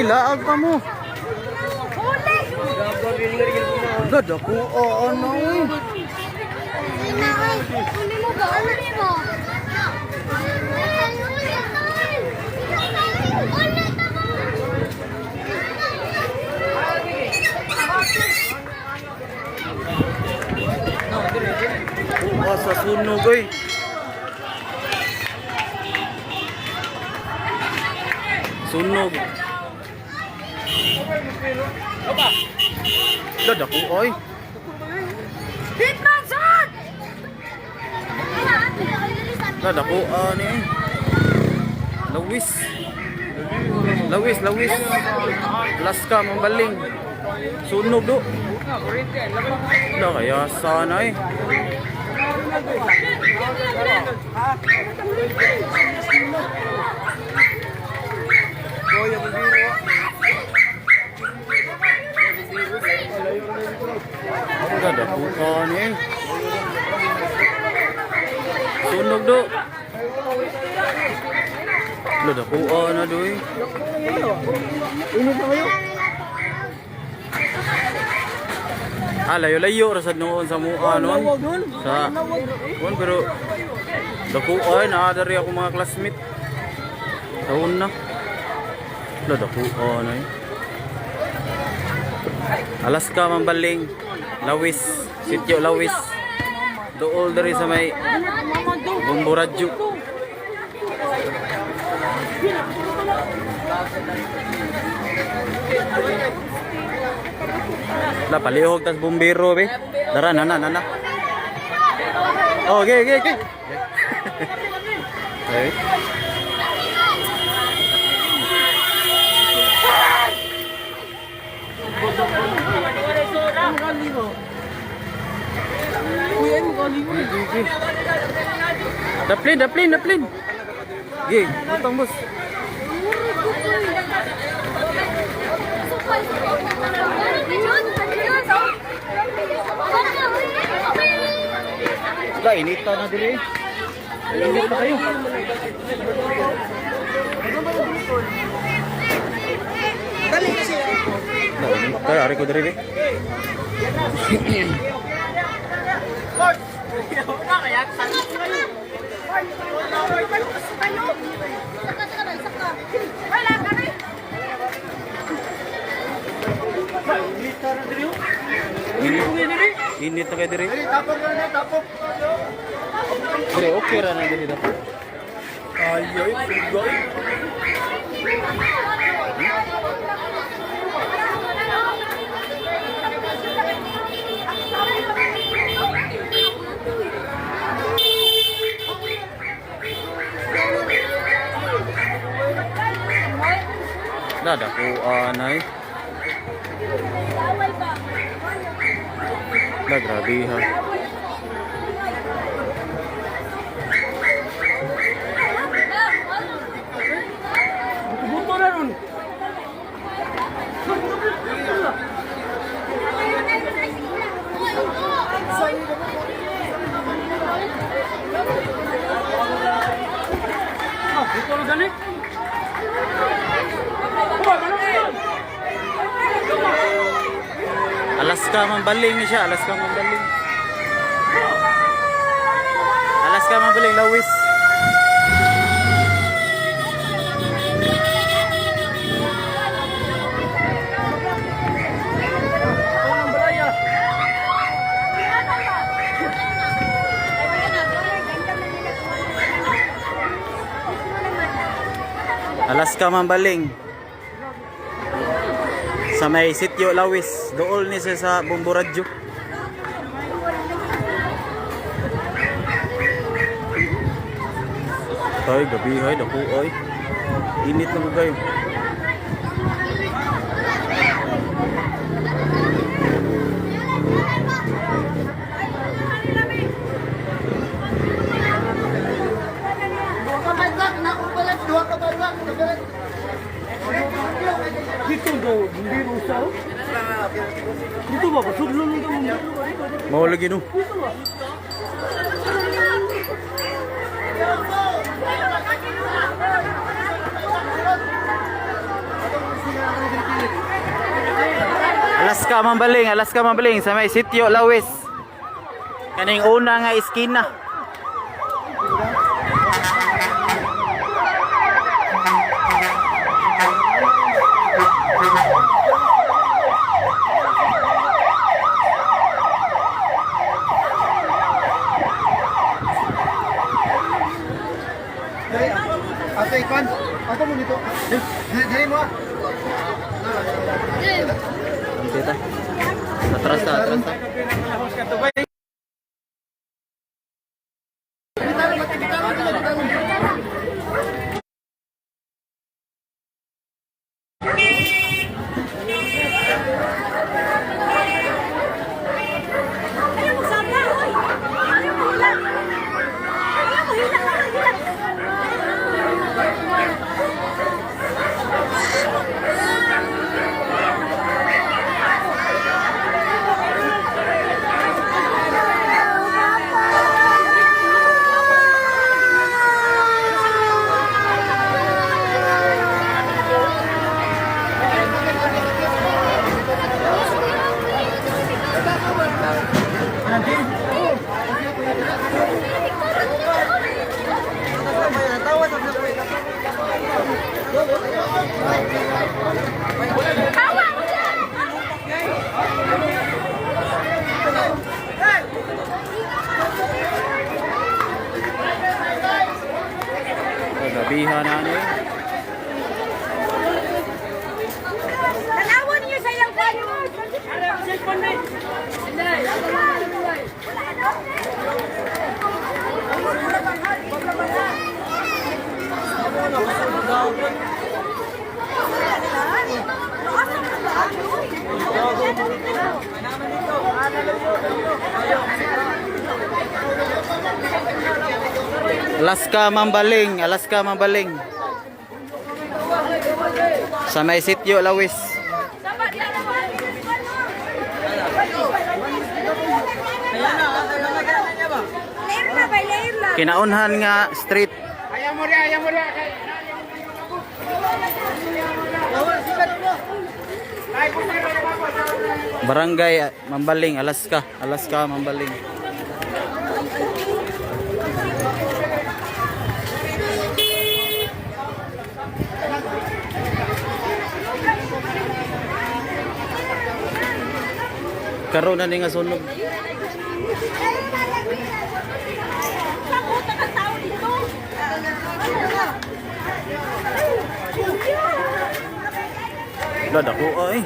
Laag pa mo. Gad ako, ano eh. Huli mo ba? Huli mo. Sa sunog eh. Sunog. Gad ako, oy. Hitmanson! Gad ako, ano eh. Lawis. Lawis. Laska, mambaling. Sunog do. Wala kaya sana eh. Gada po kan eh. Sunog do. Gada po na do eh. Init na kayo. Layo-layo rasad noon sa mua noon. Sa kuan pero dako ay naadari ako mga classmate. Taon na. Dako na eh. Alaska Mambaling, Lawis, Sitio Lawis. Dool dari sa may Bumburadyo. La palihog tas bumbero be. Dara nana. Oh, okay. Hey. Daplin. Gih, utang bos. Lah, inita na dili. Init pa kayo. Dali kasi. Tayo, ari ko diri. Init na kayo diri. Tapok. Diri, okay ra na diri dapat. Ayoy, goy. Nada ko anay. Grabe ha. Buto na ron. Buto na dali. Alaska Mambaling ni siya, Alaska Mambaling, Lawis. Alaska Mambaling. Sa may Sitio Lawis, dool ni siya sa Bumburadyo. Ay, gabi ay, dako ay. Init na mo kayo. Dito daw, hindi rusaw. Dito ba? Sudlon nito mo. Mau lagi no. Alaska Mambaling, Alaska Mambaling sa may Sitio Lawis. Kaning una nga iskina. Ate, Ikon, ato mo dito. Dali mo. Dito. Atras ta. Gabihan na ni. Tanawan niyo sa iyang kanya. Alaska Mambaling, Alaska Mambaling. Sa may Sitio Lawis. Kinaunhan nga street. Barangay Mambaling, Alaska, Alaska Mambaling. Karon na ni nga sunog. Lada ko ay.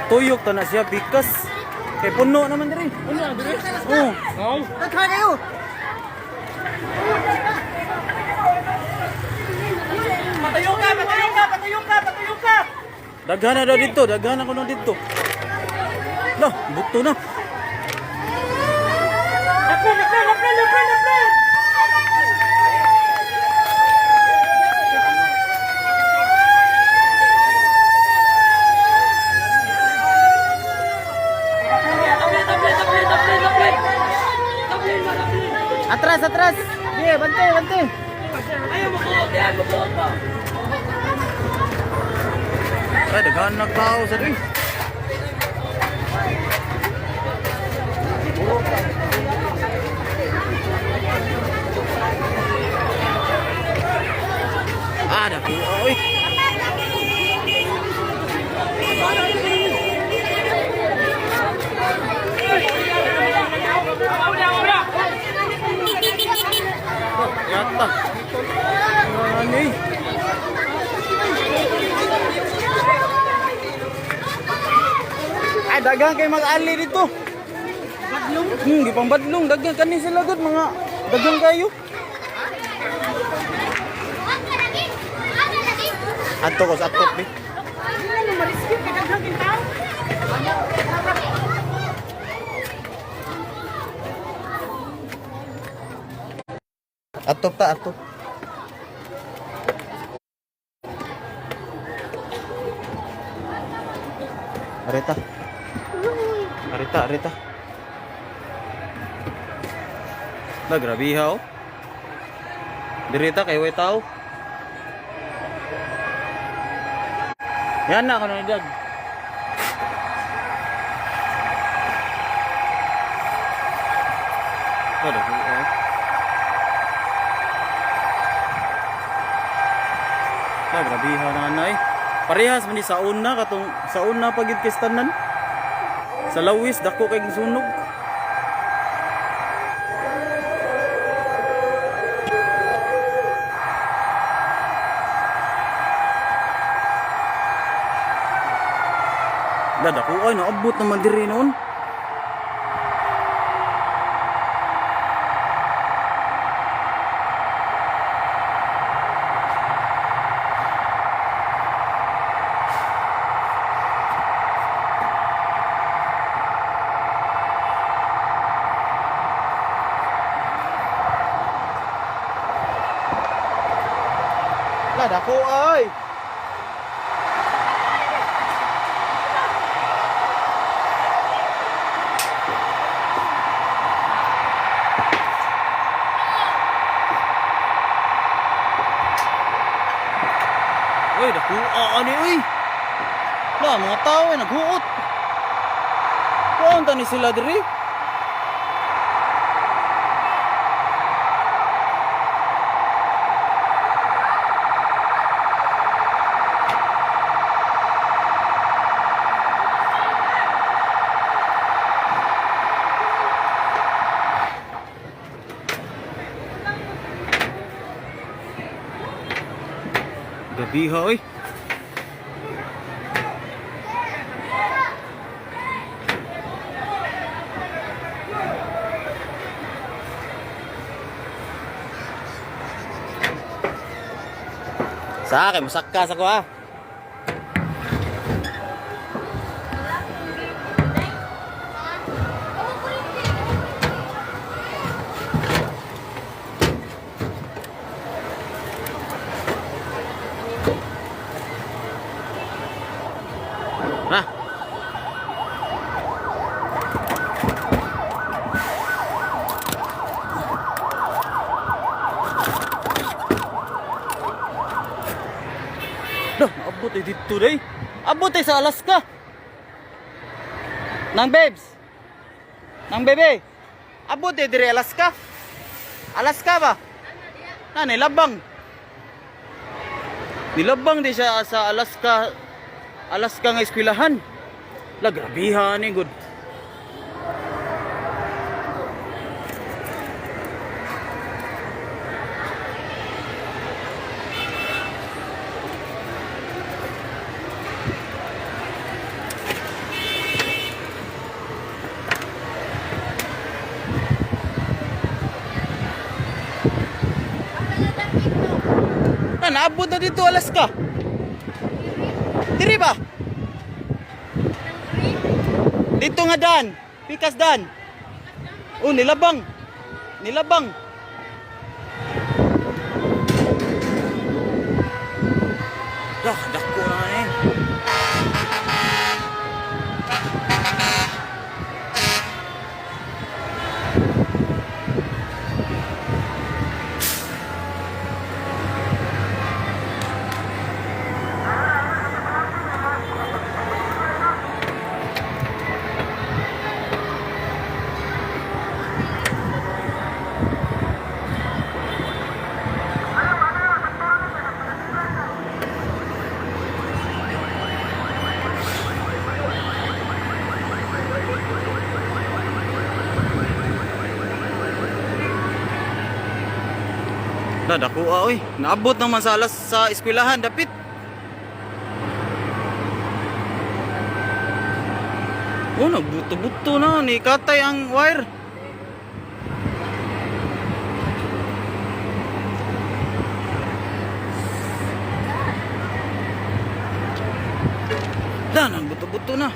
Tuyok to na siya bikas. Kay puno naman diri. Puno diri? Oo. Oo. Nagka kayo. Patayo ka, patayo ka, patayo ka, patayo ka. Daghan na daw dito, daghan na ko na dito. Lah, buto na. Atras, atras. Sige, bante, bante. Ay, daghan na tao sa rin. Ah, dako. Oy. Yata. Ani. Ay, dagang kay mag-ali dito. Gipang badlong daghan kani sila gud mga daghan kayo. Ato ko sa atok di. Atop ta atop. Areta. Areta. Lah grabe ha oh. Dirita kay way tao. Yan na kano dag. Ada ko. Lah grabe ha na anay. Parehas man ni sa una katong sa una pagid kistanan. Sa lawis dako kay sunog. Dako ay naabot naman diri noon. Dako ay. Uy, nakuha ni uy. Lah, mga tao ay naghuot. Kuwanta ni sila diri. Gabi ha oy. Sa akin, masakkas ako ha. Ha? Dah, abot ay dito day. Abot ay sa Alaska. Nang babes. Nang bebe. Abot ay dire Alaska. Alaska ba? Nilabang. Nilabang di siya sa Alaska. Alaska nga eskwelahan. La grabihan ni good. Naabot na dito Alaska. Diri ba? Dito nga dan, pikas dan. Oh, nilabang. Nilabang. Dah, dako na eh. Dako oy, naabot naman sa alas sa eskwelahan dapit. Oh, nagbuto-buto na. Ni katay ang wire. Da, nagbuto-buto na.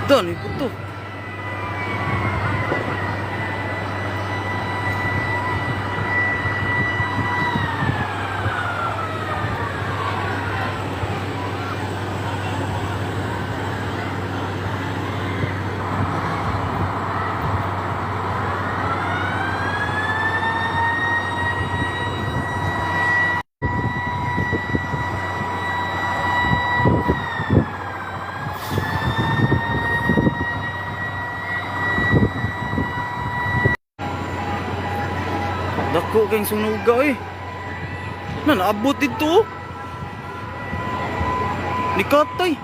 Da, nagbuto. Dako kayong sunuga eh. Na naabot dito. Ni katay.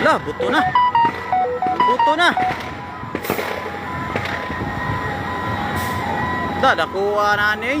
Lah, buto na. Buto na. Dadakuha na ni.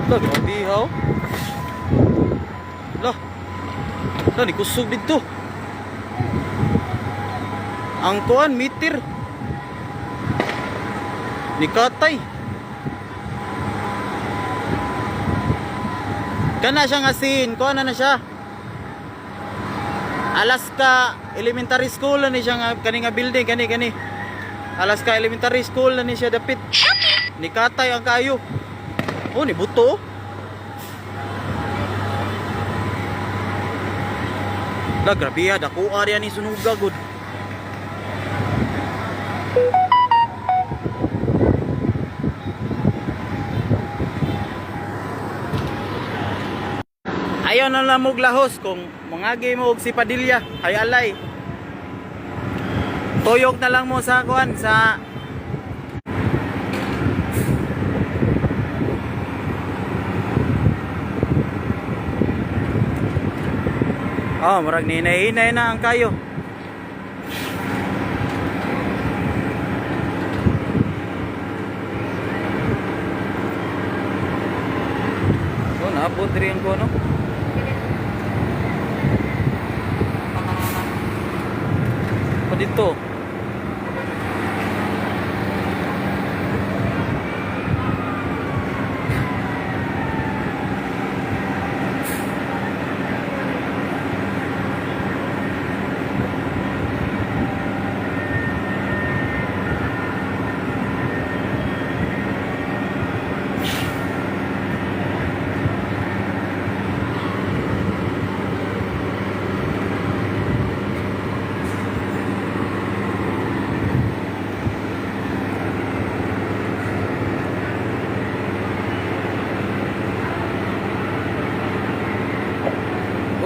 Lah, grabe ha. Lah. Lah, ni kusog dito. Ang kuan meter. Ni katay. Kana siya nga sin, kuan na siya. Alaska Elementary School na ni siya nga kani nga building kani. Alaska Elementary School na ni siya dapit. Ni katay ang kayo. Oh, ni buto. Lah, grabe ha. Dako area ni sunuga gud. Ayaw na lang mong lahos kung mangagi mo og si Padilla. Hay alay. Tuyok na lang mo sa kuan sa oh, murag ninay-hinay na ang kayo. Oh, naabot rin ko, no? Pa dito.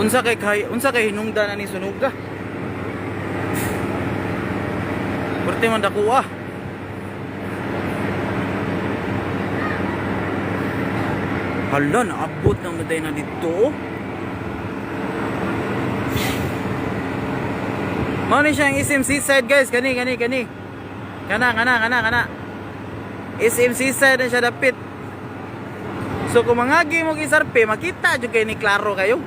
Unsa kay hinungdan ani sunuga? Perti man dakuha. Hala, naabot ng maday na dito. Mao ni siya ang SM Seaside guys, kani. Kana. SM Seaside na siya dapit. So kung mangagi mo gisarpe, makita jud kay ni klaro kayo.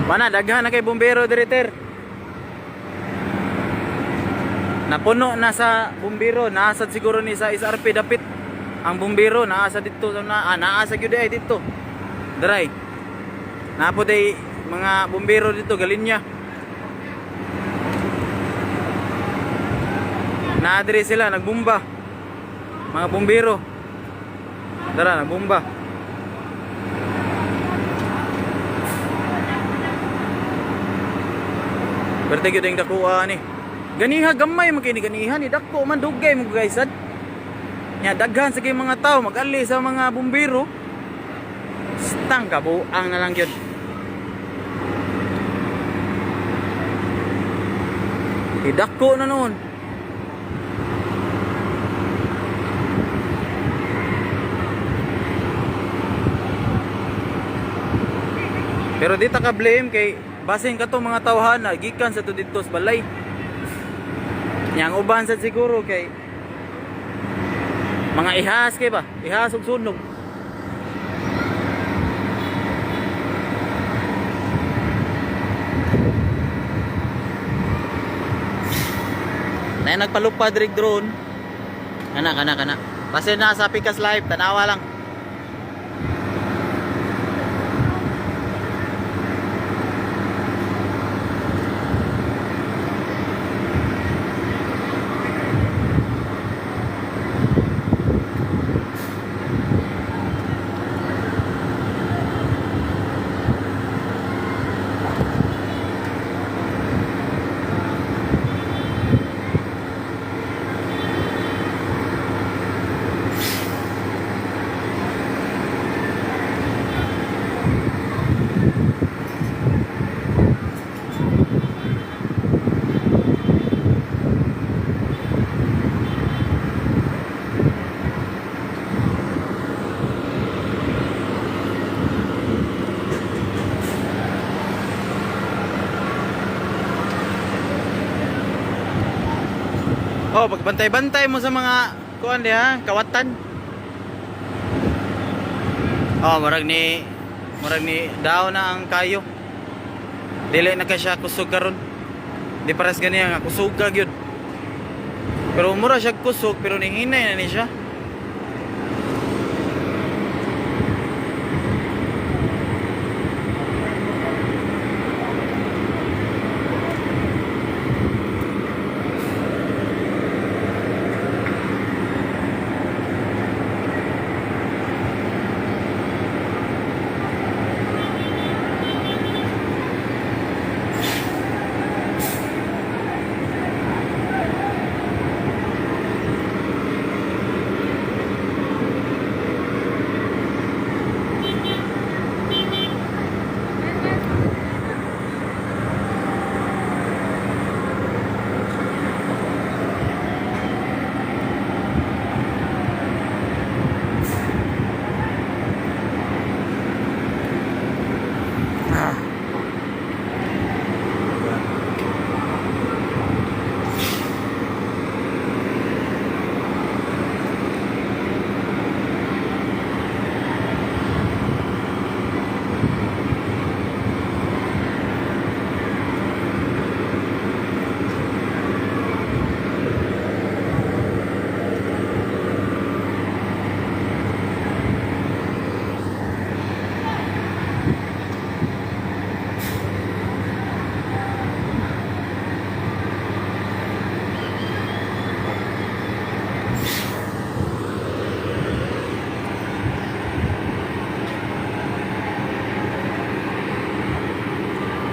Mana daghan na kay bumbero diriter. Napuno na sa bumbero, naasad siguro ni sa SRP dapit. Ang bumbero naasa dito naa sa gyud ay dito. Dry. Napo day mga bumbero dito, Galinya. Naadre sila, nagbumba. Mga bumbero. Tara, nagbumba. Berarti gyud ang dakuha ni. Ganiha gamay man kay ni ganiha ni dako man dugay mo guys. Nya daghan sa kay mga tao mag-ali sa mga bumbero. Stang kabuang na lang gyud. Idako na noon. Pero di ta ka blame kay basin ka to mga tawhana gikan sa to dito sa balay. Yang uban sad siguro kay mga ihas kay ba? Ihas ug sunog. Na nagpalupad rig drone. Kana. Basta nasa Pikas Live, tanawa lang. Oh, pagbantay-bantay mo sa mga kuan diha, kawatan. Oh, murag ni daw na ang kayo. Dili na ka siya kusog karon. Di pares gani nga kusog ka gyud. Pero mura siya kusog pero ninghinay na ni siya.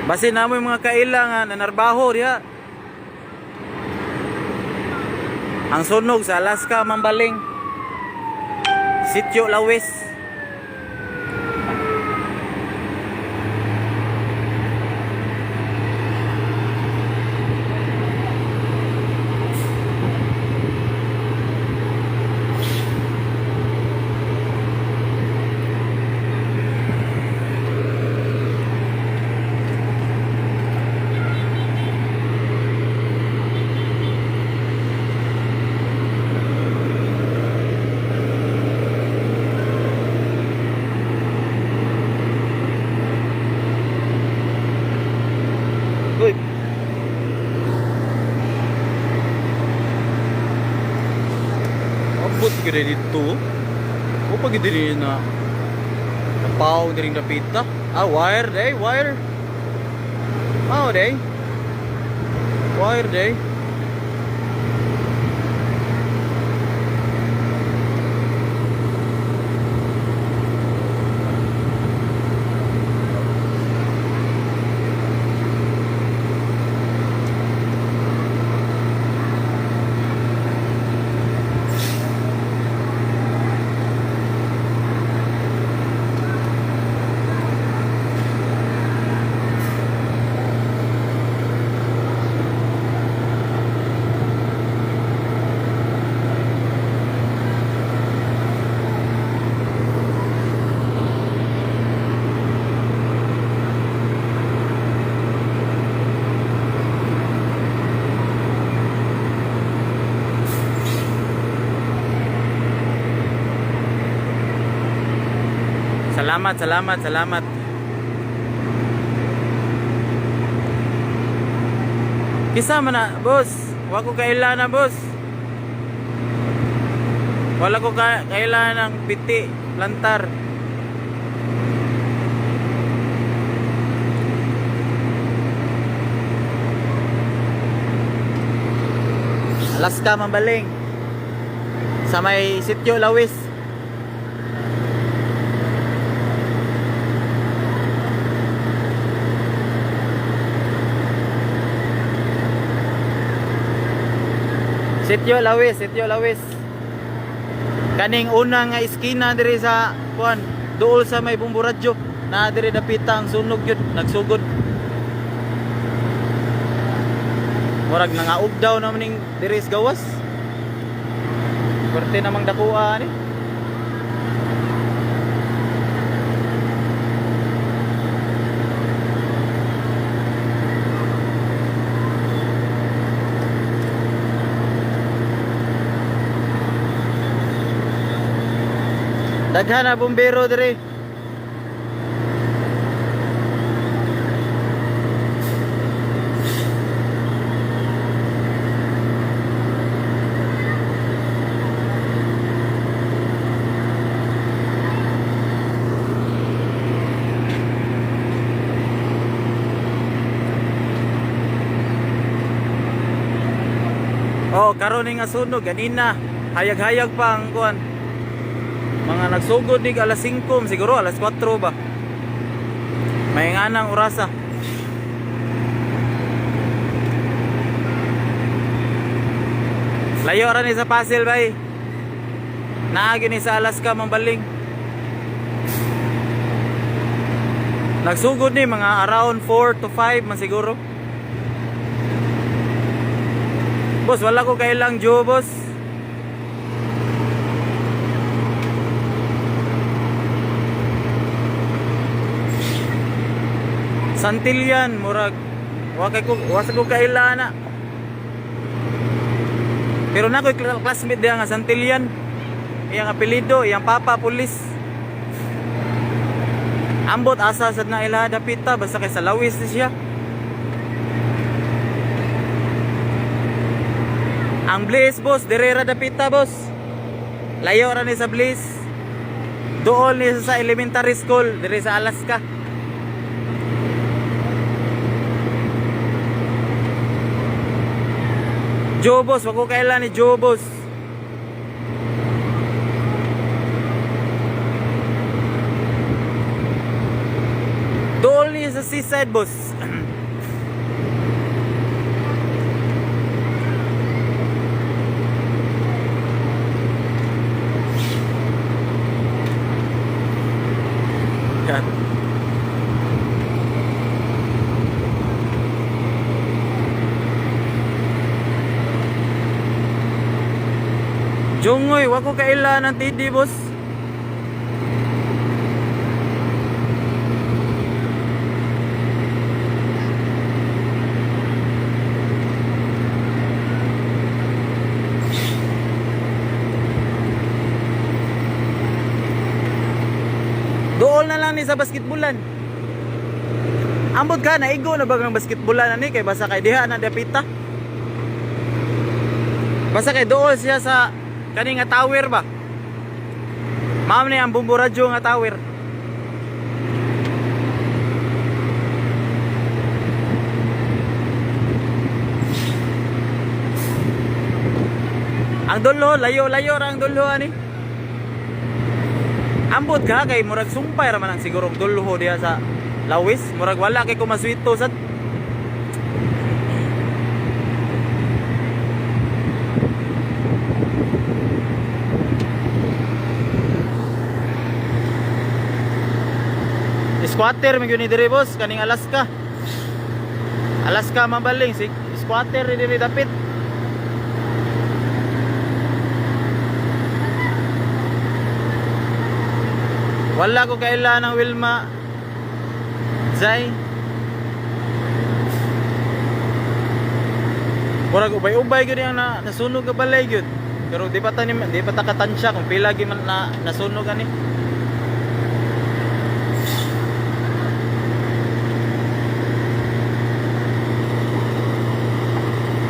Basin na mo yung mga kailangan na narbaho diha. Ang sunog sa Alaska, Mambaling. Sitio Lawis. Uy. Abot gede dito. O pag diri na napaw diri na pita. Ah, wire, wire. Mao day. Wire day. Salamat, salamat, salamat. Kisa man na, boss. Wa ko kailangan na, boss. Wala ko kailangan ng piti, plantar. Alaska, Mambaling. Sa may Sitio Lawis. Sitio Lawis, Sitio Lawis. Kaning una nga iskina diri sa kuan, duol sa may Bumburadyo, na diri dapita ang sunog yun, nagsugod. Murag nangaog daw naman ning diri sa gawas. Pwerte namang dakua ni. Daghan na bumbero dire. Oh, karon nga sunog ganina. Hayag-hayag pa ang kuan. Mga nagsugod nig alas 5, siguro alas 4 ba. May nga nang orasa. Layo ra ni sa Pasil bay. Naagi ni sa Alaska, Mambaling. Nagsugod ni mga around 4 to 5 man siguro. Boss, wala ko kailang Joe, boss. Santillan, murag. Wasa ko kailan na. Pero na ko'y classmate diya nga Santillan. Iyang apelido, iyang papa, pulis. Ambot asa sad na ila dapita, basta kay sa Lawis siya. Ang Bliss, boss, direra dapita, boss. Layo ra ni sa Bliss. Dool ni sa elementary school, dire sa Alaska. Joe, boss, wag ko kailan ni Joe, boss. Dool ni sa seaside, boss. Yan. Jungoy, wag ko kailan ng TD, boss. Dool na lang ni sa basketbulan. Ambot ka na igo na bagang basketbulan ani kay basa kay diha na dapita. Basa kay dool siya sa kani nga tower ba? Ma'am ni ang Bumburadyo nga tower. Ang dulo, layo-layo ra ang dulo ani. Ambot ka kay murag sumpay ra man ang siguro ang dulo diha sa Lawis, murag wala kay kumaswito sad. Squatter mi gyud ni diri boss kaning Alaska. Alaska mabaling si squatter ni diri dapit. Wala ko kailan ng Wilma Zay. Murag ubay-ubay gyud ang nasunog ka balay gyud. Pero di pa ta katansya kung pila gyud man na nasunog ani.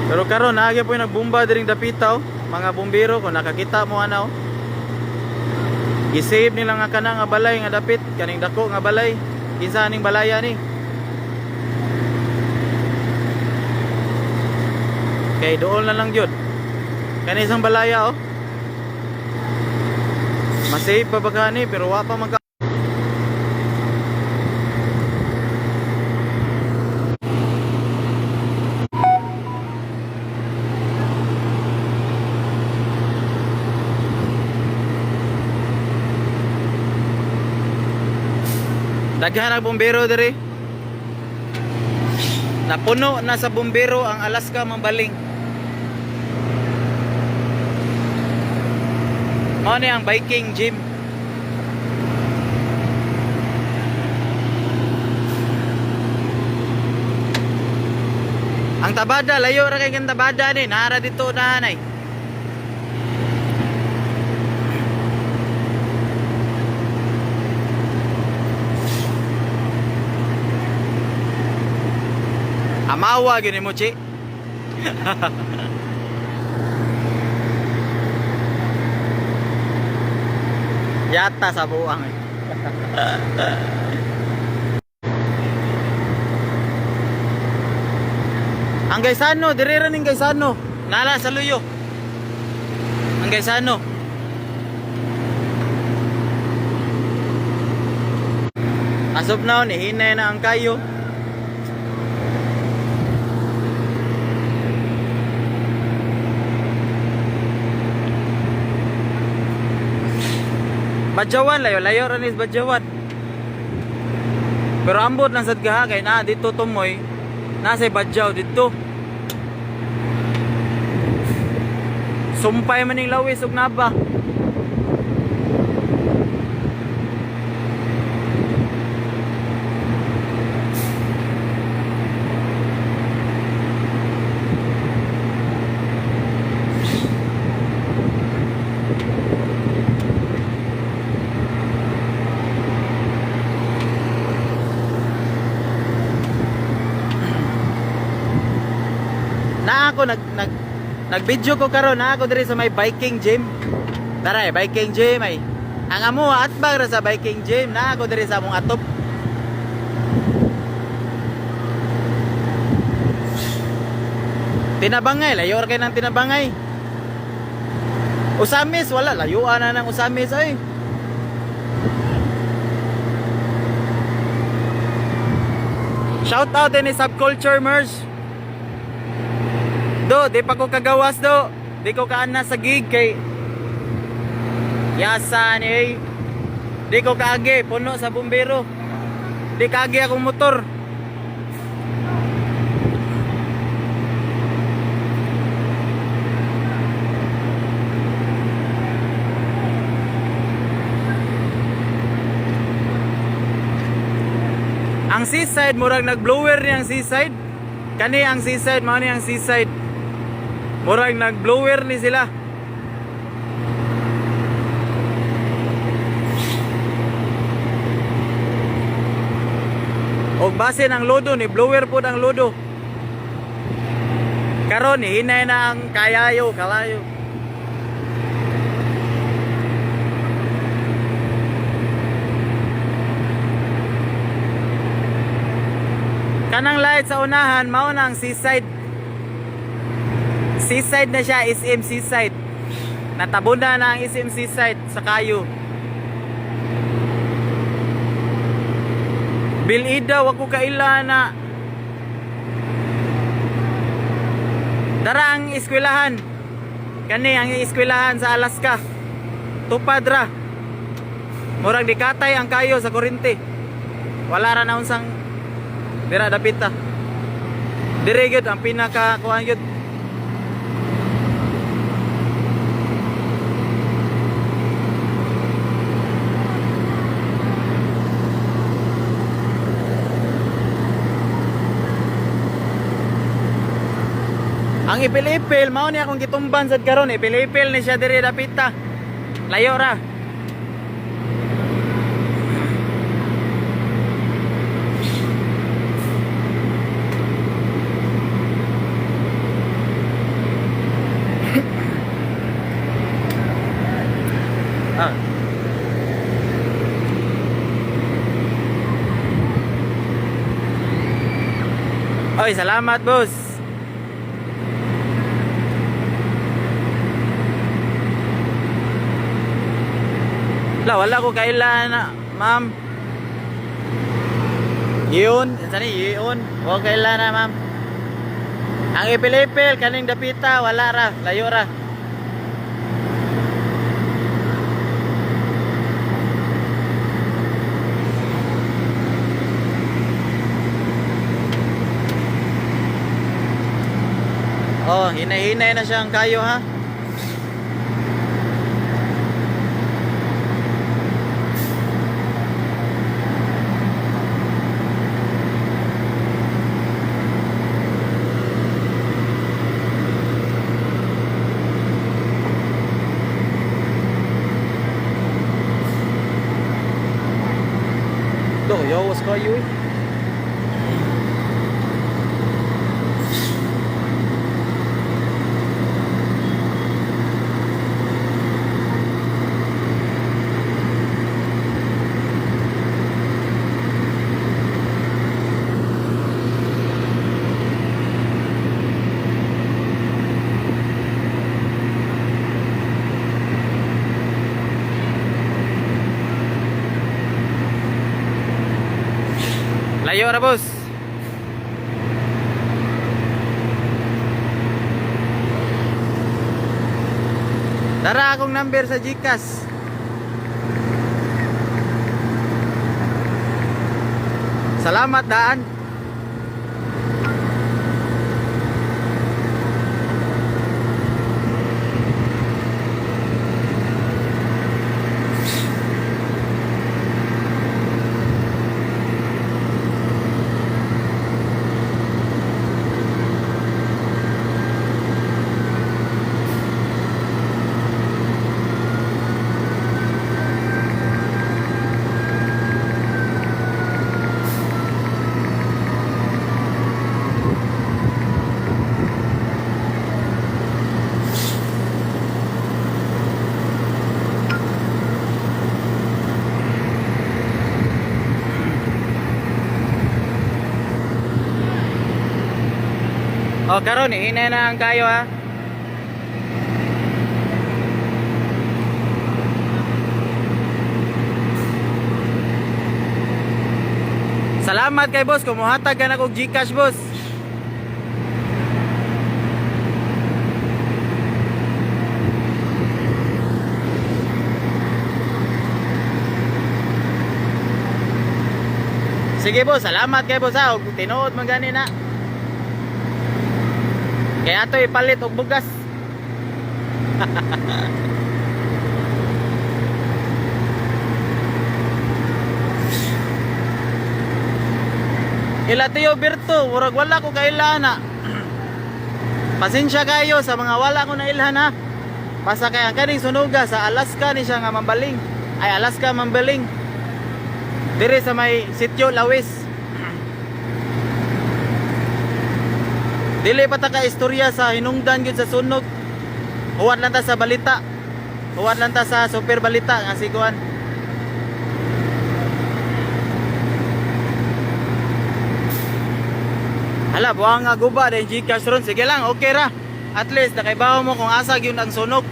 Pero karon naagi po yung nagbomba diring dapitaw, mga bumbero kung nakakita mo ano. Gisave nila nga kana nga balay nga dapit, kaning dako nga balay, kinsa ning balaya ni. Kay doon na lang gyud. Kani isang balaya oh. Masave pa ba kani pero wa pa magka. Daghan ang bombero diri. Napuno na sa bombero ang Alaska Mambaling. Mao ni ang biking gym. Ang Tabada, layo ra kay kan Tabada ni, nara dito na nay. Amawa gini mo, Chi. Yata sa buang eh. Ang Gaisano, dire ra ning Gaisano. Nala sa luyo. Ang Gaisano. As of now, ni hinay na ang kayo. Badyawan, layo-layo rin is Badyawan. Pero ambot lang sad kaha kay na dito tumoy. Nasa Badyaw dito. Sumpay man ning Lawis ug Naba. Na ako nag-video ko karon na ako diri sa may biking gym. Tara, biking gym ay. Ang amo atbag ra sa biking gym na ako diri sa among atop. Tinabangay, layo ra kay nang tinabangay. Usamis wala, layuan na ng Usamis ay. Shout out din ni Subculture Merge. Do, di pa ko kagawas do. Di ko kaana sa gig kay yasan eh. Di ko kaagi, puno sa bumbero. Di kaagi akong motor. Ang seaside, murag nag-blower ni ang seaside. Kani ang seaside, mao ni ang seaside. Murag nag-blower ni sila. O base ng lodo ni blower po ang lodo. Karon ni hinay na ang kalayo. Kanang light sa unahan mao na ang seaside. Seaside na siya, SM Seaside. Natabuna na ang SMC site sa kayo. Bilida wa ko kaila na dara ang eskwelahan. Kani ang eskwelahan sa Alaska. Tupad ra. Murag dikatay ang kayo sa kuryente. Wala ra na unsang dira dapita. Dire gyud ang pinaka kuan gyud. Ang ipil-ipil mao ni akong gitumban sad karon, ipil-ipil ni siya dire dapita. Layo ra. Ah. Oy, salamat boss. Wala ko kailan na, ma'am. Yun, sani yun. Wala kailan na, ma'am. Ang ipil-ipil kaning dapita wala ra, layo ra. Oh, hinay-hinay na siyang kayo ha. Yawas kayo eh. Layo ra boss. Dara akong number sa GCash. Salamat daan. O karon hinay na ang kayo ha. Salamat kay boss, kumuhatag ka na kong GCash boss. Sige boss, salamat kay boss ha. Tinuod man gani na. Kaya ato ipalit og bugas. Ila tiyo Berto, murag wala ko kailana. Pasensya kayo sa mga wala ko na ilhan ha. Pasa kaya kaning sunuga sa Alaska ni siya nga mambaling. Ay Alaska mambaling. Dire sa may sitio Lawis. Dili pa ta ka istorya sa hinungdan gyud sa sunog. Huwad lang ta sa balita. Huwad lang ta sa super balita nga sikuan. Hala, buwang nga guba dahil GCash ron. Sige lang, okay ra. At least nakaibaw mo kung asa yun ang sunog.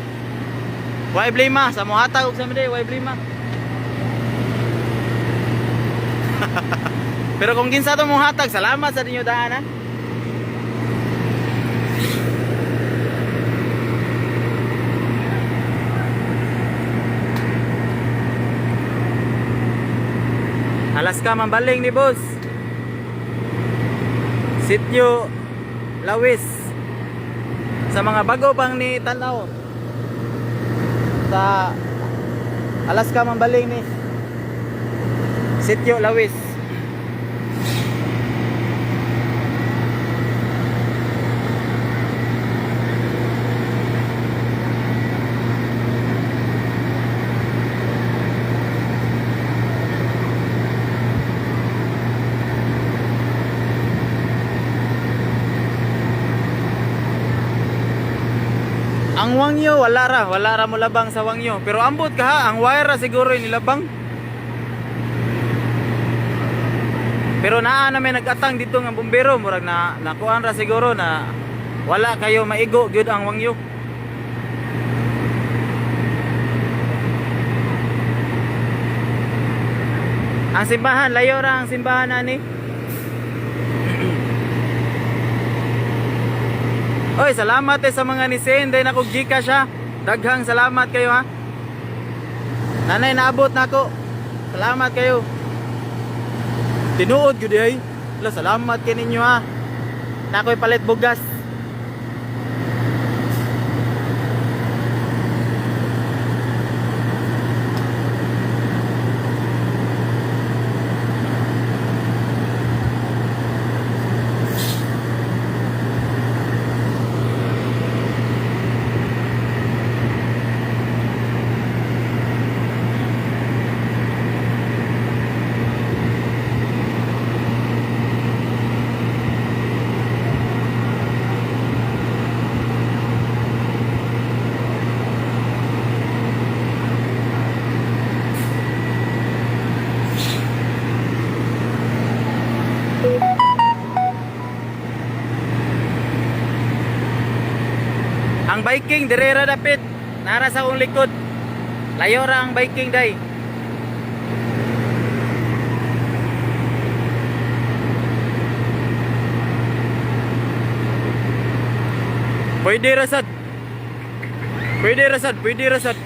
Why blame sa muhatag og sa mede, why blame? Pero kung kinsa to muhatag, salamat sa inyo daan ha. Alas ka mambaling ni boss. Sitio Lawis. Sa mga bago pang ni tanaw. Sa alas ka mambaling ni Sitio Lawis. Ang wangyo wala ra mo labang sa wangyo. Pero ambot ka ha, ang wire ra siguro nilabang. Pero naa na may nag-atang dito nga bumbero, murag na nakuan ra siguro na wala kayo maigo gyud ang wangyo. Ang simbahan, layo ra ang simbahan ani. Oy, salamat sa mga ni-send din ako Gcash ha. Daghang salamat kayo ha. Nanay naabot na ako. Salamat kayo. Tinuod gyud ay. Salamat kay ninyo ha. Nakoy palit bugas. Ang biking direra dapit nara sa akong likod. Layo ra ang biking day. Pwede rasad. Pwede rasad.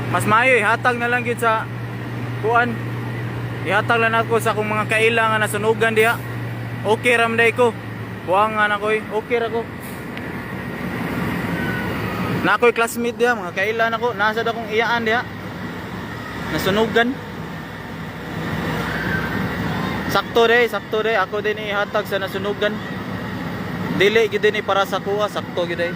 Mas maayo ihatag na lang gyud sa kuan. Ihatag lang ako sa akong mga kailangan na sunugan diha. Okay ram day ko. Buangan ako okay ra ko. Na ako'y classmate diha, mga kailan ako, nasa akong iyaan diha. Nasunugan. Sakto day, ako din ihatag sa nasunugan. Dili gid din para sa kuha, sakto gid day.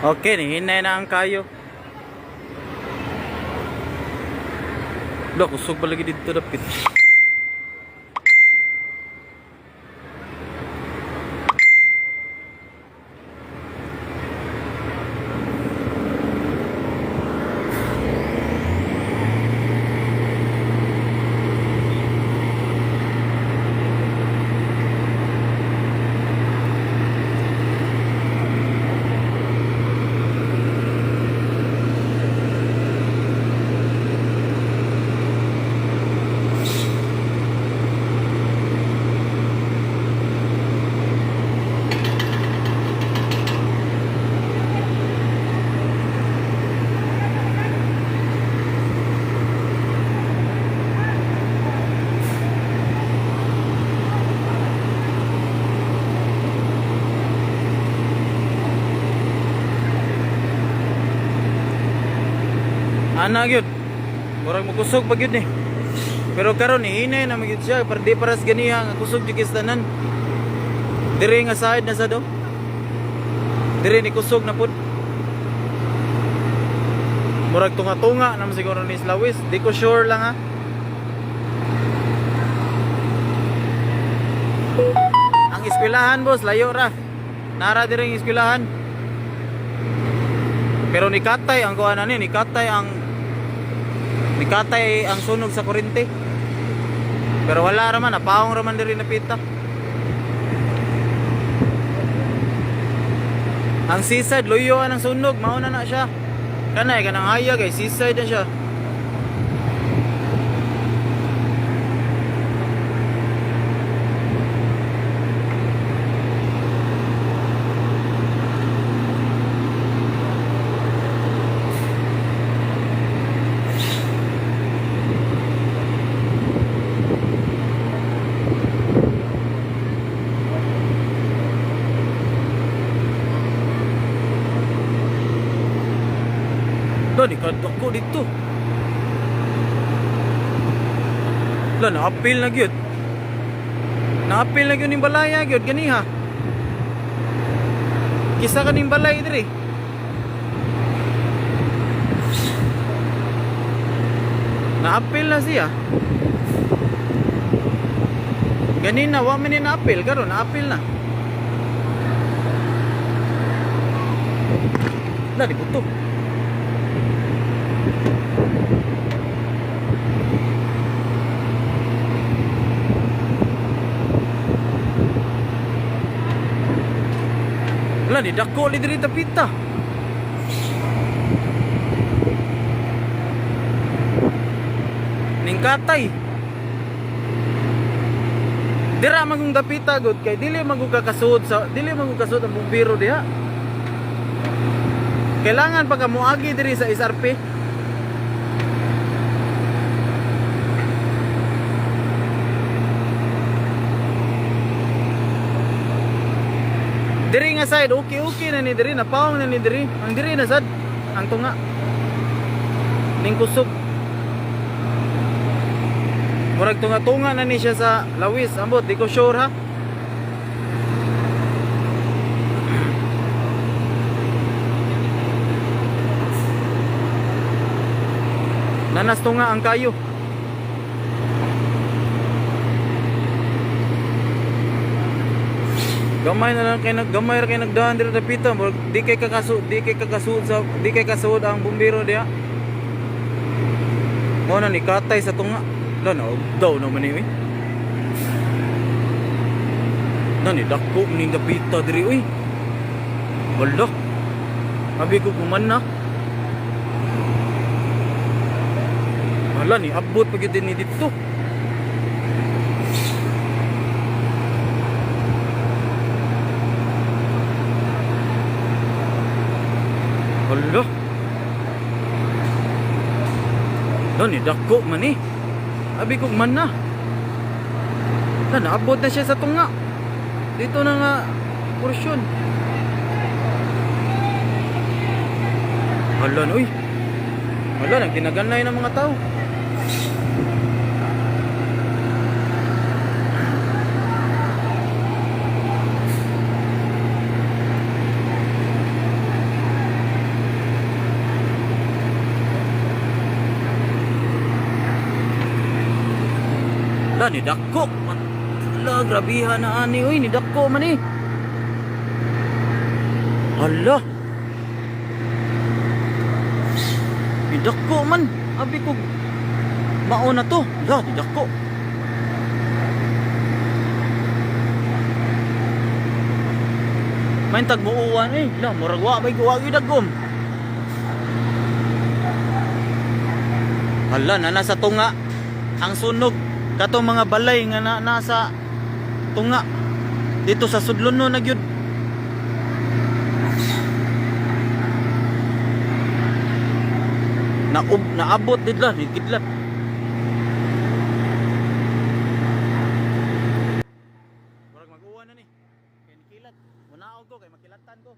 Okay, hinay na ang kayo. Look, usog pa lagi dito dapit. Ana gyud. Murag makusog pa gyud ni. Pero karon hinay na magyud siya, para di paras ganiya nga kusog gyud kistanan. Diri nga side na sa do. Diri ni kusog na pud. Murag tunga-tunga naman siguro ni Slawis. Di ko sure lang ha. Ang eskwelahan boss, layo ra. Nara diri ang eskwelahan. Pero ni Katay ang kuan ani, ni Katay ang sunog sa kuryente. Pero wala raman, napaong raman diri napita. Ang seaside, luyo ang sunog, mauna na siya. Kanay, kanang hayag ay seaside na siya. Doon, ikadok ko dito. Wala, na-appeal na gyud. Na-appeal na gyud yung balaya gyud, ganiha. Kisa ka ning balay diri. Na-appeal na siya. Ganina, wa man ni na-appeal. Karon na-appeal na. Wala, di buto. Wala, ni dako li diri tapita. Ning Katay. Dira magong dapita gud kay dili magugakasud ang bumbiro diha. Kailangan pa ka moagi diri sa SRP. Diri nga side, okay na ni diri, napaong na ni diri. Ang diri na sad, ang tunga. Ning kusog. Murag tunga-tunga na ni siya sa lawis. Ambot, di ko sure ha. Nanas tunga ang kayo. Gamay na lang gamay ra kay nagdaan diri sa pita, di kay kasuod ang bumbiro diha. Mo na ni Katay sa tunga. La na daw naman ni. Nani dako ning dapita diri uy. Wala. Abi ko kuman na. Wala ni abot pag yun ni dito. Hala. Doon, dako man eh. Abi kong man na. Naabot na siya sa tunga. Dito na nga porsyon. Hala na, uy. Hala, nagtinaganay ng mga tao. Ni dako. Hala, grabihan na ani. Uy, ni dako man eh. Hala. Ni dako man. Abi ko mauna to. Hala, ni dako. Main tagmuuan eh. Hala, murag wa may kuwagi dagom. Hala, na nasa tunga ang sunog. Katong mga balay nga nasa tunga dito sa sudlon no nagyud. Naabot didla nigidla. Murag mag-uwan na ni. Kay nikilat. Munaog ko kay makilatan ko.